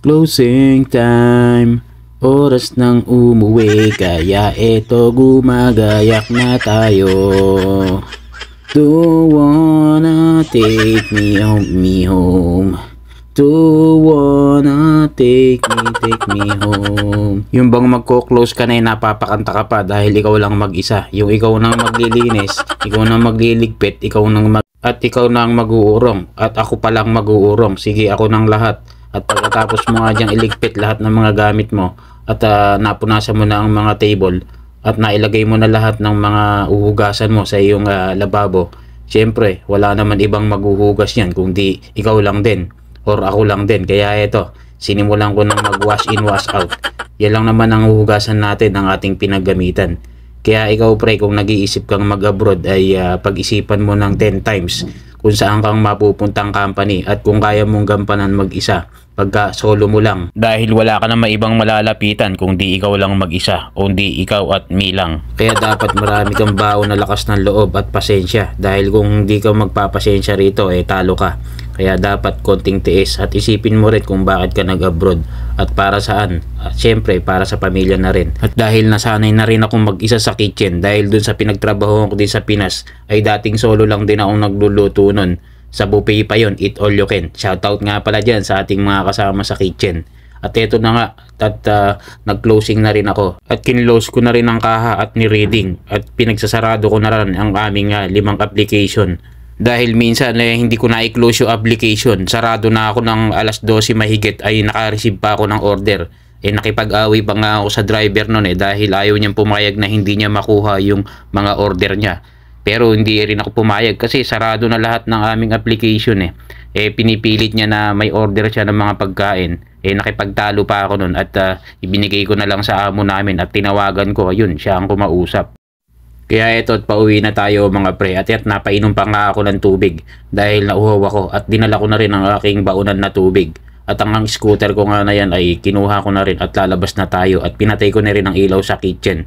Closing time, oras nang umuwi, kaya eto gumagayak na tayo. Do wanna take me home. Do wanna take me home. Yung bang magko-close ka na napapakanta ka pa dahil ikaw lang mag-isa. Yung ikaw nang maglilinis, ikaw nang magliligpit, ikaw nang ikaw nang mag-uurong. At ako pa lang mag-uurong. Sige, ako nang lahat. At pagkatapos mo nga diyang iligpit lahat ng mga gamit mo at napunasan mo na ang mga table at nailagay mo na lahat ng mga uhugasan mo sa iyong lababo, syempre wala naman ibang maghuhugas yan kundi ikaw lang din or ako lang din. Kaya ito, sinimulan ko ng mag-wash in, wash out. Yan lang naman ang uhugasan natin ng ating pinaggamitan. Kaya ikaw pre, kung nag-iisip kang mag-abroad ay pag-isipan mo ng 10 times kung saan kang mapupuntang company at kung kaya mong gampanan mag-isa pagka solo mo lang, dahil wala ka na maibang malalapitan kung di ikaw lang mag-isa o di ikaw at me lang. Kaya dapat marami kang baon na lakas ng loob at pasensya, dahil kung di ka magpapasensya rito talo ka. Kaya dapat konting tiis at isipin mo rin kung bakit ka nag-abroad at para saan. At syempre para sa pamilya na rin. At dahil nasanay na rin akong mag-isa sa kitchen, dahil dun sa pinagtrabaho ko din sa Pinas ay dating solo lang din akong nagluluto nun. Sa buffet pa yon, eat all you can. Shoutout nga pala dyan sa ating mga kasama sa kitchen. At eto na nga, at nag-closing na rin ako. At kinlose ko na rin ang kaha at ni-reading. At pinagsasarado ko na rin ang aming 5 application. Dahil minsan hindi ko na-i-close yung application. Sarado na ako ng alas 12 mahigit ay naka-receive pa ako ng order. Nakipag-away pa nga ako sa driver nun dahil ayaw niyang pumayag na hindi niya makuha yung mga order niya. Pero hindi rin ako pumayag kasi sarado na lahat ng aming application pinipilit niya na may order siya ng mga pagkain. Nakipagtalo pa ako nun at ibinigay ko na lang sa amo namin at tinawagan ko, ayun, siya ang kumausap. Kaya eto, pauwi na tayo mga pre. At napainom pa nga ako ng tubig dahil nauhaw ako at dinala ko na rin ang aking baunan na tubig. At ang scooter ko nga na yan ay kinuha ko na rin at lalabas na tayo at pinatay ko na rin ang ilaw sa kitchen.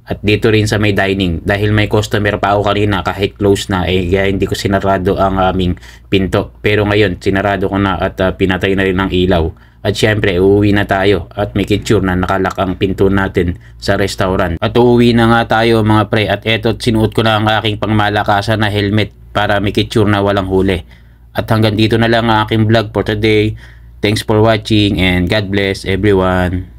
At dito rin sa may dining dahil may customer pa ako kanina kahit close na kaya hindi ko sinarado ang aming pinto. Pero ngayon sinarado ko na at pinatay na rin ang ilaw. At syempre uuwi na tayo at make sure na nakalak ang pinto natin sa restaurant. At uuwi na nga tayo mga pre. At eto, sinuot ko na ang aking pangmalakasan na helmet para make sure na walang huli. At hanggang dito na lang ang aking vlog for today. Thanks for watching and God bless everyone.